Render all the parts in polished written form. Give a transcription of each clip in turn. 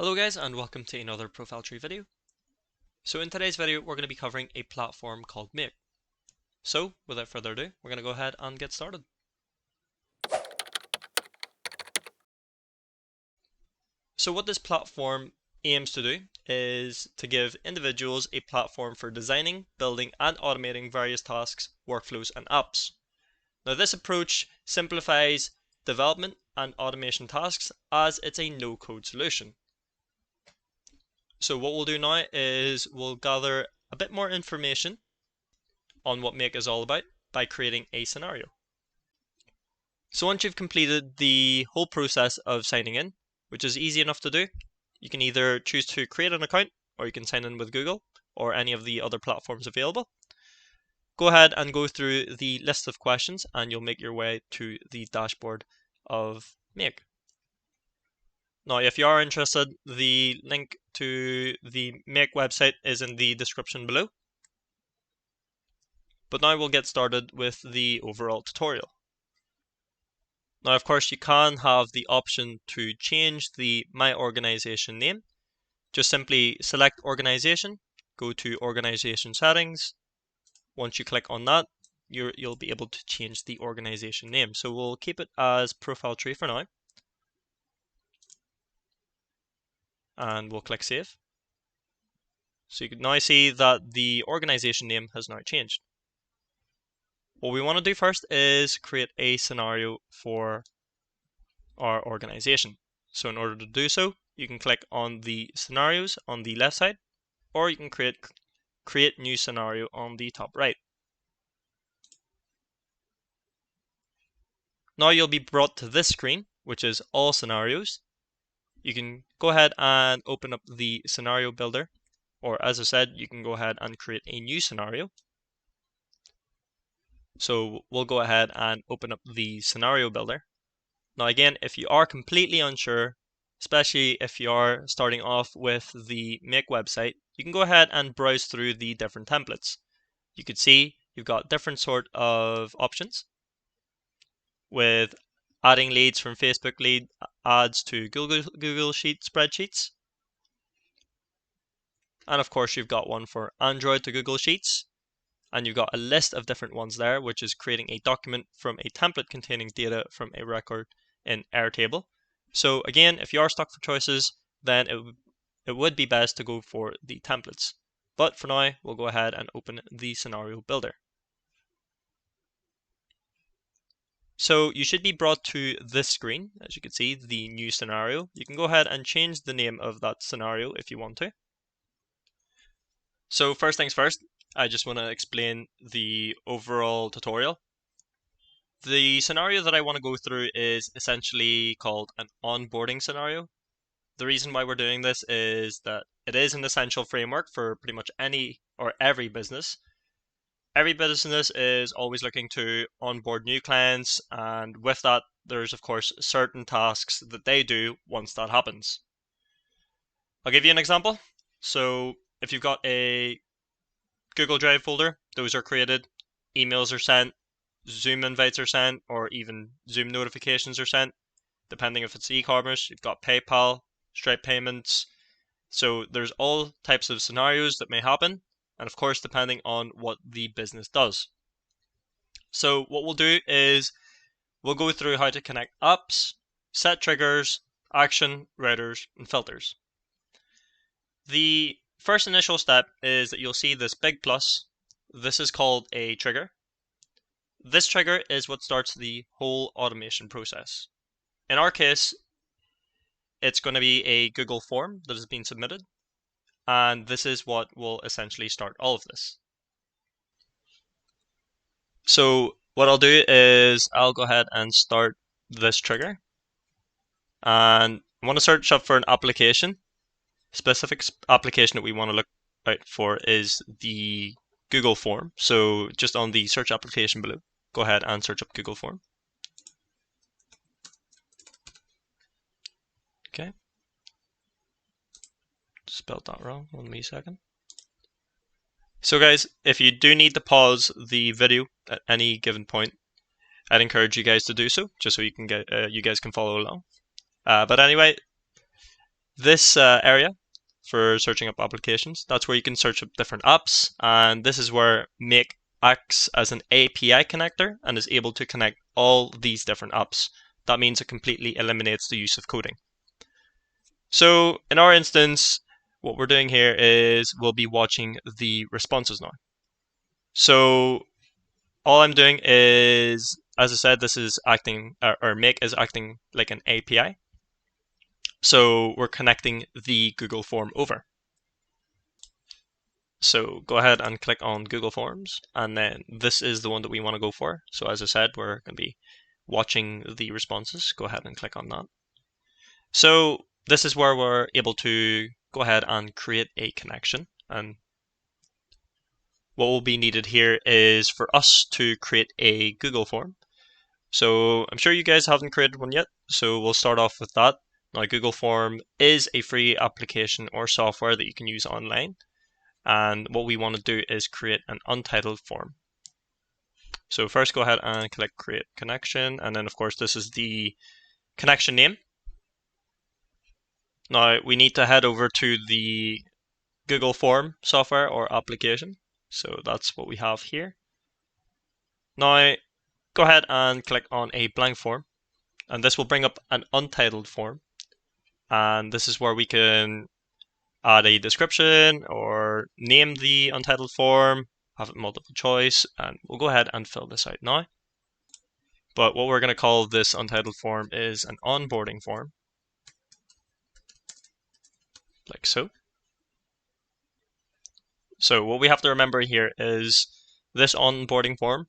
Hello guys, and welcome to another ProfileTree video. So in today's video we're going to be covering a platform called Make. So without further ado, we're going to go ahead and get started. So what this platform aims to do is to give individuals a platform for designing, building and automating various tasks, workflows and apps. Now this approach simplifies development and automation tasks as it's a no-code solution. So what we'll do now is we'll gather a bit more information on what Make is all about by creating a scenario. So once you've completed the whole process of signing in, which is easy enough to do, you can either choose to create an account or you can sign in with Google or any of the other platforms available. Go ahead and go through the list of questions and you'll make your way to the dashboard of Make. Now, if you are interested, the link to the Make website is in the description below. But now we'll get started with the overall tutorial. Now, of course, you can have the option to change the My Organization name. Just simply select Organization, go to Organization Settings. Once you click on that, you'll be able to change the organization name. So we'll keep it as ProfileTree for now. And we'll click Save. So you can now see that the organization name has now changed. What we want to do first is create a scenario for our organization. So in order to do so, you can click on the scenarios on the left side, or you can create new scenario on the top right. Now you'll be brought to this screen, which is all scenarios. You can go ahead and open up the scenario builder, or as I said, you can go ahead and create a new scenario. So we'll go ahead and open up the scenario builder. Now again, if you are completely unsure, especially if you are starting off with the Make website, you can go ahead and browse through the different templates. You could see you've got different sort of options with adding leads from Facebook lead ads to Google Sheet spreadsheets. And of course you've got one for Android to Google Sheets. And you've got a list of different ones there, which is creating a document from a template containing data from a record in Airtable. So again, if you are stuck for choices, then it would be best to go for the templates. But for now, we'll go ahead and open the scenario builder. So you should be brought to this screen, as you can see, the new scenario. You can go ahead and change the name of that scenario if you want to. So first things first, I just want to explain the overall tutorial. The scenario that I want to go through is essentially called an onboarding scenario. The reason why we're doing this is that it is an essential framework for pretty much any or every business. Every business is always looking to onboard new clients, and with that, there's of course certain tasks that they do once that happens. I'll give you an example. So if you've got a Google Drive folder, those are created, emails are sent, Zoom invites are sent, or even Zoom notifications are sent, depending if it's e-commerce. You've got PayPal, Stripe payments. So there's all types of scenarios that may happen, and of course depending on what the business does. So what we'll do is we'll go through how to connect apps, set triggers, action, routers, and filters. The first initial step is that you'll see this big plus. This is called a trigger. This trigger is what starts the whole automation process. In our case, it's going to be a Google form that has been submitted, and this is what will essentially start all of this. So what I'll do is I'll go ahead and start this trigger, and I want to search up for an application. Specific application that we want to look out for is the Google form. So just on the search application below, go ahead and search up Google form. Okay. Spelled that wrong, 1 wee second. So guys, if you do need to pause the video at any given point, I'd encourage you guys to do so, just so you can get you guys can follow along. But anyway, This area for searching up applications, that's where you can search up different apps, and this is where Make acts as an API connector and is able to connect all these different apps. That means it completely eliminates the use of coding. So in our instance, what we're doing here is we'll be watching the responses now. So all I'm doing is, as I said, this is acting, or Make is acting like an API. So we're connecting the Google form over. So go ahead and click on Google Forms, and then this is the one that we want to go for. So as I said, we're going to be watching the responses. Go ahead and click on that. So this is where we're able to go ahead and create a connection. And what will be needed here is for us to create a Google form. So I'm sure you guys haven't created one yet, so we'll start off with that. Now, Google Form is a free application or software that you can use online. And what we want to do is create an untitled form. So first go ahead and click Create Connection, and then of course this is the connection name. Now we need to head over to the Google Form software or application. So that's what we have here. Now go ahead and click on a blank form, and this will bring up an untitled form. And this is where we can add a description or name the untitled form, have it multiple choice, and we'll go ahead and fill this out now. But what we're going to call this untitled form is an onboarding form, like so. So what we have to remember here is this onboarding form,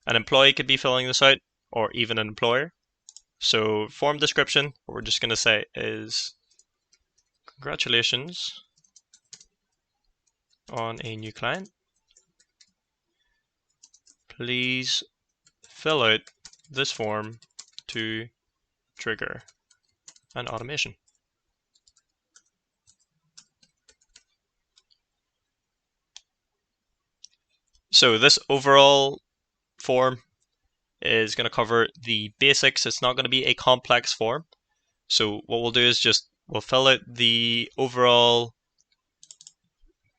an employee could be filling this out, or even an employer. So form description, what we're just going to say is, congratulations on a new client. Please fill out this form to trigger an automation. So this overall form is going to cover the basics. It's not going to be a complex form. So what we'll do is we'll fill out the overall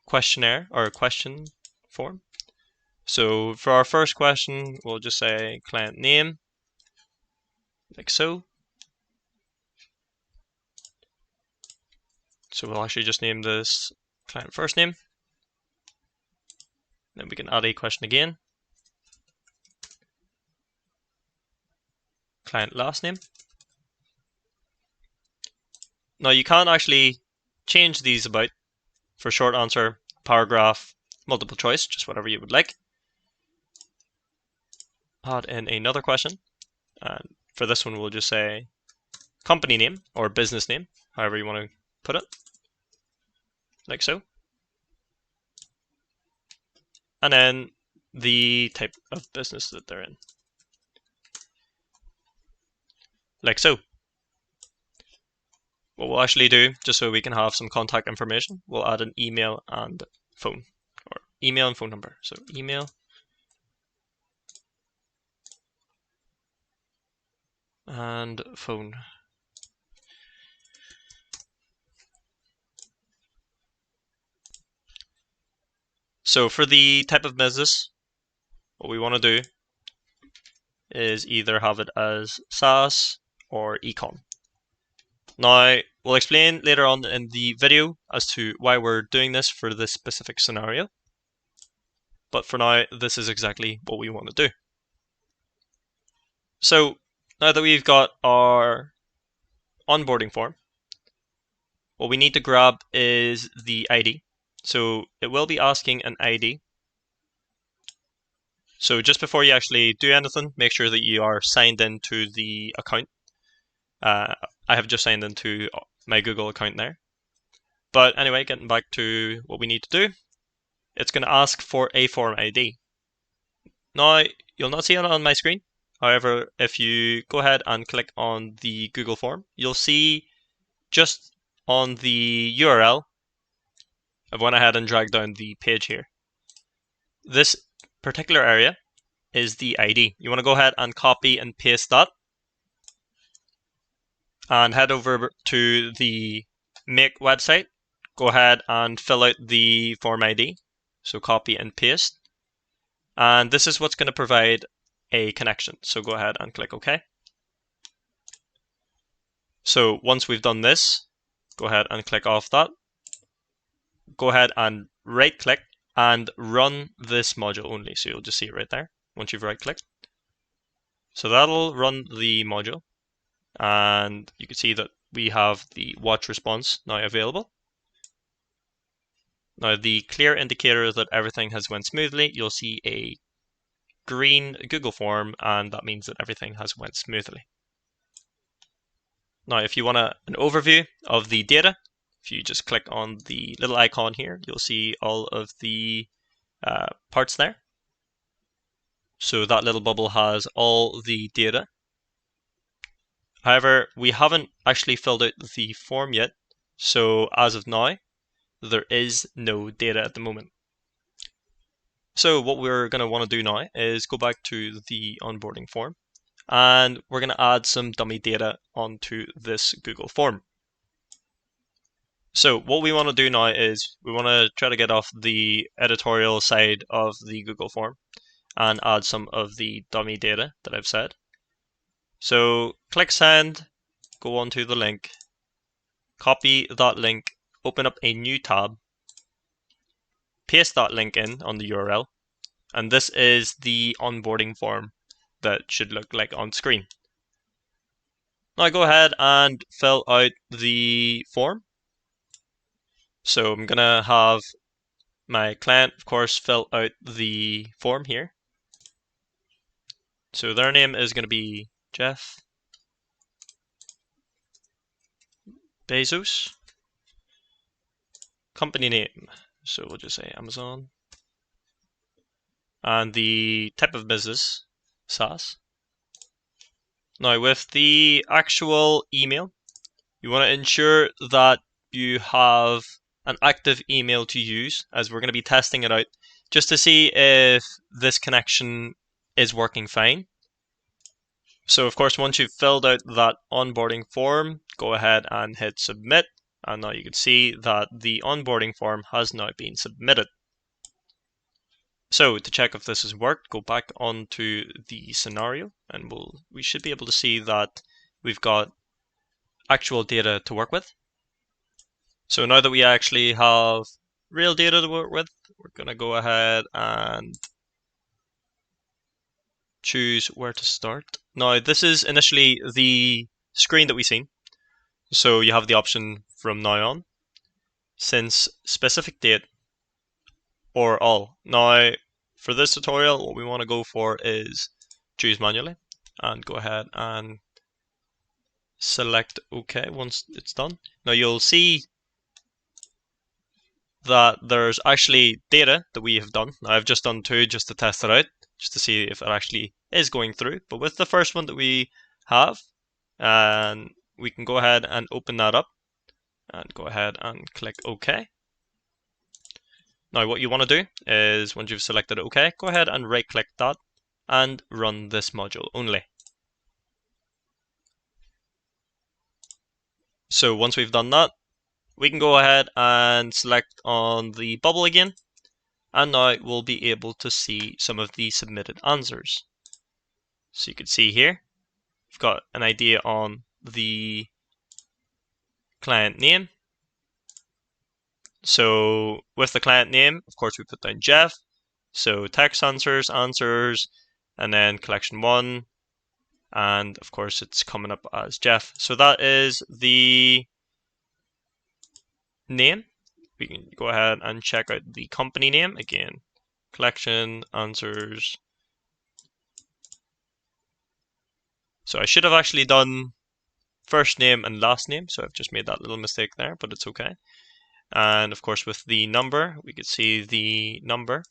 questionnaire or question form. So for our first question, we'll just say client name, like so. So we'll actually just name this client first name. Then we can add a question again. Client last name. Now you can actually change these about for short answer, paragraph, multiple choice, just whatever you would like. Add in another question, and for this one we'll just say company name or business name, however you want to put it, like so. And then the type of business that they're in, like so. What we'll actually do, just so we can have some contact information, we'll add an email and phone, or email and phone number. So email and phone. So for the type of business, what we want to do is either have it as SaaS or ecom. Now, we'll explain later on in the video as to why we're doing this for this specific scenario. But for now, this is exactly what we want to do. So now that we've got our onboarding form, what we need to grab is the ID. So it will be asking an ID. So just before you actually do anything, make sure that you are signed into the account. I have just signed into my Google account there. But anyway, getting back to what we need to do, it's going to ask for a form ID. Now, you'll not see it on my screen. However, if you go ahead and click on the Google form, you'll see just on the URL, I've went ahead and dragged down the page here. This particular area is the ID. You want to go ahead and copy and paste that and head over to the make website, go ahead and fill out the form ID. So copy and paste. And this is what's going to provide a connection. So go ahead and click OK. So once we've done this, go ahead and click off that. Go ahead and right click and run this module only. So you'll just see it right there once you've right clicked. So that'll run the module, and you can see that we have the watch response now available. Now the clear indicator that everything has went smoothly, you'll see a green Google form, and that means that everything has went smoothly. Now if you want an overview of the data, if you just click on the little icon here, you'll see all of the parts there. So that little bubble has all the data. However, we haven't actually filled out the form yet, so as of now, there is no data at the moment. So what we're going to want to do now is go back to the onboarding form, and we're going to add some dummy data onto this Google form. So what we want to do now is we want to try to get off the editorial side of the Google form and add some of the dummy data that I've said. So click send, go onto the link, copy that link, open up a new tab, paste that link in on the URL, and this is the onboarding form that should look like on screen. Now go ahead and fill out the form. So I'm gonna have my client, of course, fill out the form here. So their name is gonna be Jeff Bezos. Company name, so we'll just say Amazon. And the type of business, SaaS. Now with the actual email, you want to ensure that you have an active email to use, as we're going to be testing it out just to see if this connection is working fine. So of course, once you've filled out that onboarding form, go ahead and hit submit, and now you can see that the onboarding form has now been submitted. So to check if this has worked, go back onto the scenario, and we should be able to see that we've got actual data to work with. So now that we actually have real data to work with, we're going to go ahead and choose where to start. Now this is initially the screen that we've seen. So you have the option from now on, since specific date, or all. Now for this tutorial, what we want to go for is choose manually, and go ahead and select OK once it's done. Now you'll see that there's actually data that we have done. Now I've just done 2 just to test it out, just to see if it actually is going through. But with the first one that we have, and we can go ahead and open that up and go ahead and click OK. Now what you want to do is, once you've selected OK, go ahead and right click that and run this module only. So once we've done that, we can go ahead and select on the bubble again, and now we'll be able to see some of the submitted answers. So you can see here, we've got an idea on the client name. So with the client name, of course, we put down Jeff. So text answers, and then collection 1. And of course, it's coming up as Jeff. So that is the name. We can go ahead and check out the company name again. Collection, answers. So I should have actually done first name and last name, so I've just made that little mistake there, but it's okay. And of course with the number, we could see the number.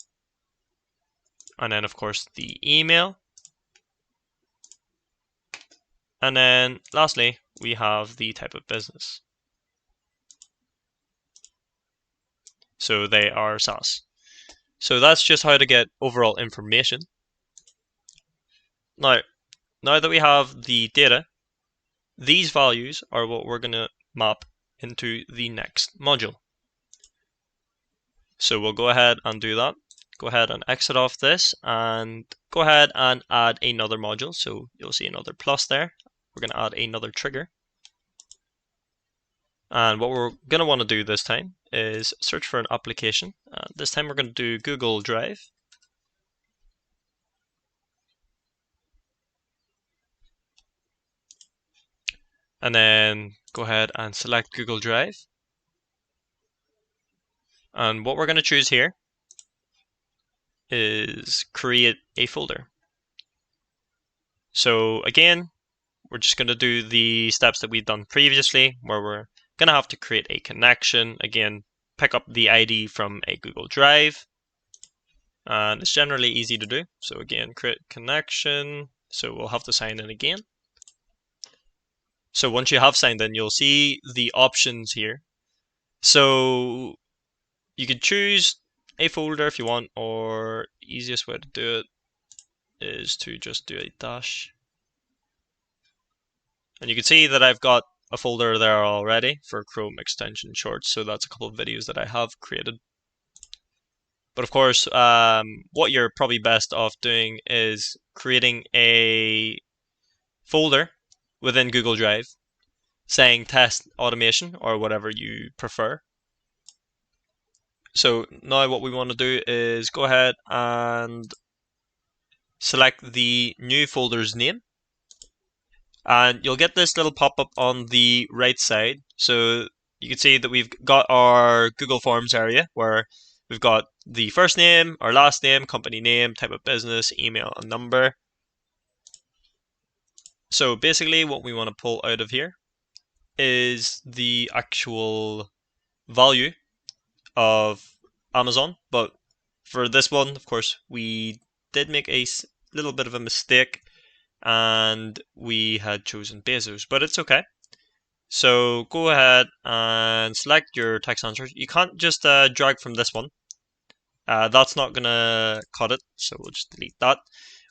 And then of course the email. And then lastly, we have the type of business. So they are SaaS. So that's just how to get overall information. Now that we have the data, these values are what we're going to map into the next module. So we'll go ahead and do that. Go ahead and exit off this and go ahead and add another module. So you'll see another plus there. We're going to add another trigger. And what we're going to want to do this time is search for an application. This time we're going to do Google Drive. And then go ahead and select Google Drive. And what we're going to choose here is create a folder. So again, we're just going to do the steps that we've done previously, where we're going to have to create a connection. Again, pick up the ID from a Google Drive. And it's generally easy to do. So again, create connection. So we'll have to sign in again. So once you have signed in, you'll see the options here. So you could choose a folder if you want, or easiest way to do it is to just do a dash. And you can see that I've got a folder there already for Chrome extension shorts. So that's a couple of videos that I have created. But of course, what you're probably best off doing is creating a folder within Google Drive saying test automation or whatever you prefer. So now what we want to do is go ahead and select the new folder's name. And you'll get this little pop-up on the right side. So you can see that we've got our Google Forms area where we've got the first name, our last name, company name, type of business, email, and number. So basically what we want to pull out of here is the actual value of Amazon. But for this one, of course, we did make a little bit of a mistake and we had chosen Bezos, but it's okay. So go ahead and select your text answers. You can't just drag from this one. That's not gonna cut it, so we'll just delete that.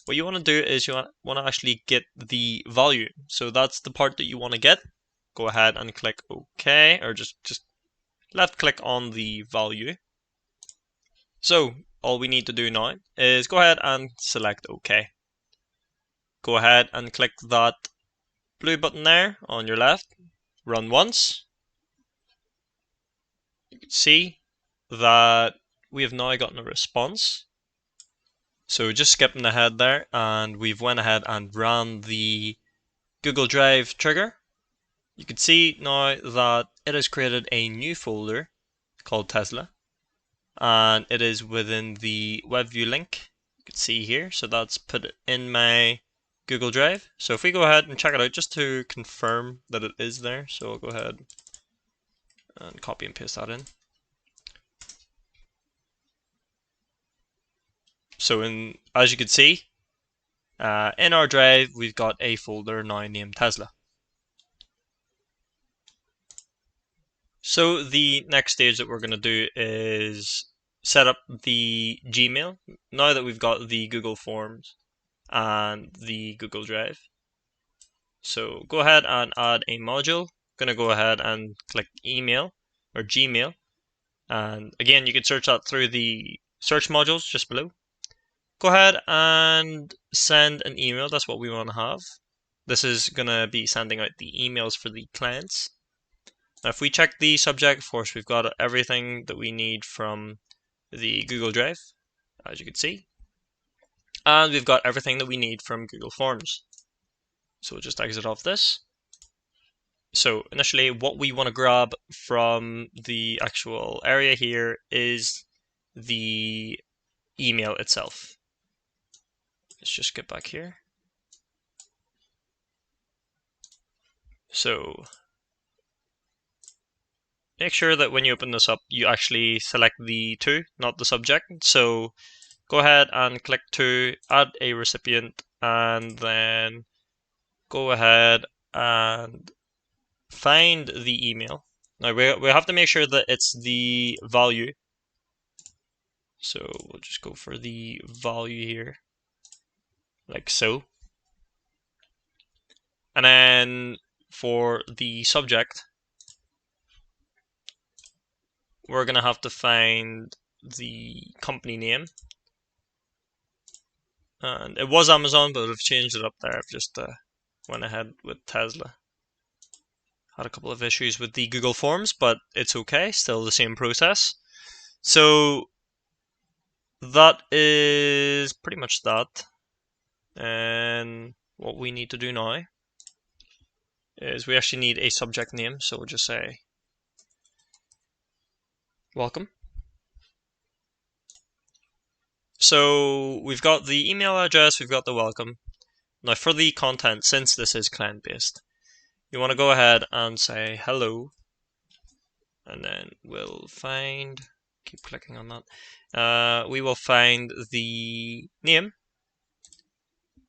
What you want to do is you want to actually get the value. So that's the part that you want to get. Go ahead and click OK, or just left click on the value. So all we need to do now is go ahead and select OK. Go ahead and click that blue button there on your left. Run once. You can see that we have now gotten a response. So just skipping ahead there, and we've went ahead and ran the Google Drive trigger. You can see now that it has created a new folder called Tesla, and it is within the web view link. You can see here, so that's put it in my Google Drive. So if we go ahead and check it out just to confirm that it is there, so I'll go ahead and copy and paste that in. So as you can see, in our drive, we've got a folder now named Tesla. So the next stage that we're going to do is set up the Gmail, now that we've got the Google Forms and the Google Drive. So go ahead and add a module. I'm going to go ahead and click email or Gmail. And again, you can search that through the search modules just below. Go ahead and send an email. That's what we want to have. This is going to be sending out the emails for the clients. Now, if we check the subject, of course, we've got everything that we need from the Google Drive, as you can see. And we've got everything that we need from Google Forms. So we'll just exit off this. So initially, what we want to grab from the actual area here is the email itself. Let's just get back here. So make sure that when you open this up, you actually select the to, not the subject. So go ahead and click to add a recipient, and then go ahead and find the email. Now we have to make sure that it's the value. So we'll just go for the value here, like so. And then for the subject, we're going to have to find the company name. And it was Amazon, but I've changed it up there. I've just went ahead with Tesla. Had a couple of issues with the Google Forms, but it's okay. Still the same process. So that is pretty much that. And what we need to do now is we actually need a subject name. So we'll just say welcome. So we've got the email address, we've got the welcome. Now for the content, since this is client-based, you want to go ahead and say hello, and then we'll find, keep clicking on that, we will find the name.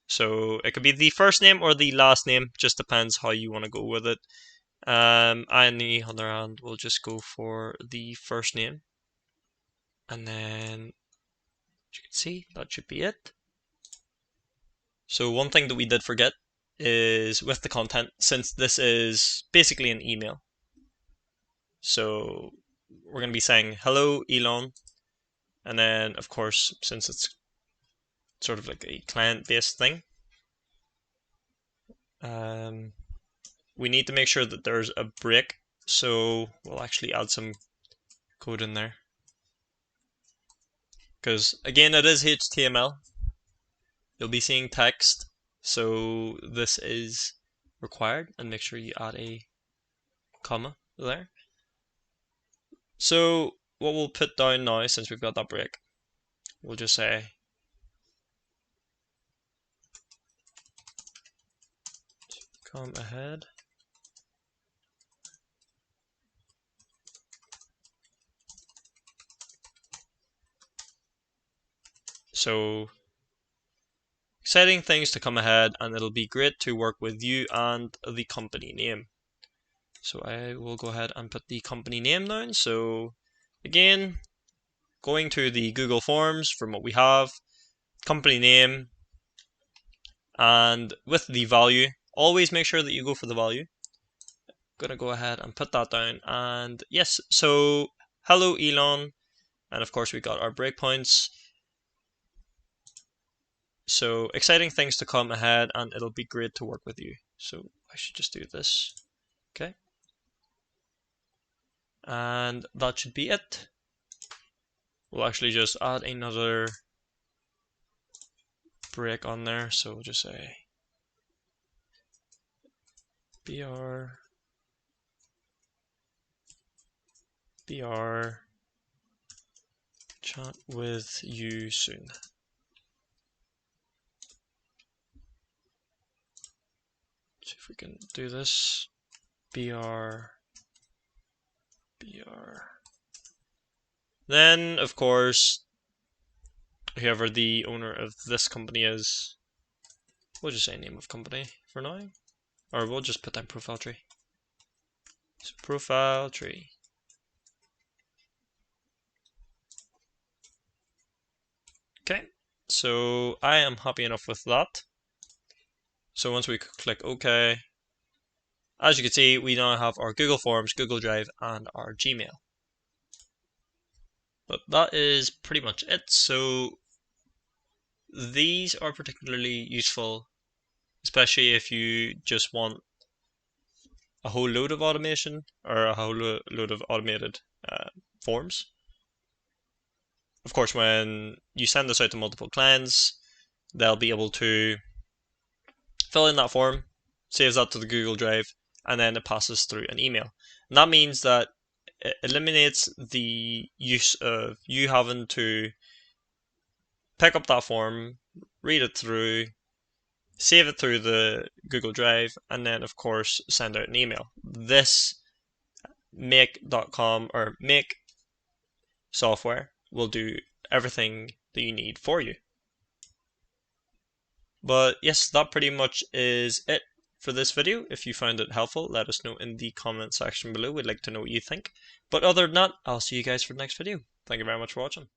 So it could be the first name or the last name, just depends how you want to go with it. I, on the other hand, will just go for the first name, and then as you can see, that should be it. So one thing that we did forget is with the content, since this is basically an email. So we're going to be saying, hello, Elon. And then, of course, since it's sort of like a client-based thing, we need to make sure that there's a break. So we'll actually add some code in there. Because, again, it is HTML. You'll be seeing text, so this is required, and make sure you add a comma there. So what we'll put down now, since we've got that break, we'll just say come ahead. So exciting things to come ahead, and it'll be great to work with you and the company name. So I will go ahead and put the company name down. So again, going to the Google Forms from what we have, company name, and with the value, always make sure that you go for the value. I'm gonna go ahead and put that down, and yes, so hello Elon, and of course we got our breakpoints. So exciting things to come ahead, and it'll be great to work with you. So I should just do this. Okay. And that should be it. We'll actually just add another break on there. So we'll just say BR chat with you soon. See if we can do this. BR. Then, of course, whoever the owner of this company is, we'll just say name of company for now. Or we'll just put down ProfileTree. So ProfileTree. Okay, so I am happy enough with that. So once we click OK, as you can see, we now have our Google Forms, Google Drive, and our Gmail. But that is pretty much it. So these are particularly useful, especially if you just want a whole load of automation or a whole load of automated forms. Of course, when you send this out to multiple clients, they'll be able to fill in that form, saves that to the Google Drive, and then it passes through an email. And that means that it eliminates the use of you having to pick up that form, read it through, save it through the Google Drive, and then of course send out an email. This make.com or make software will do everything that you need for you. But yes, that pretty much is it for this video. If you found it helpful, let us know in the comment section below. We'd like to know what you think. But other than that, I'll see you guys for the next video. Thank you very much for watching.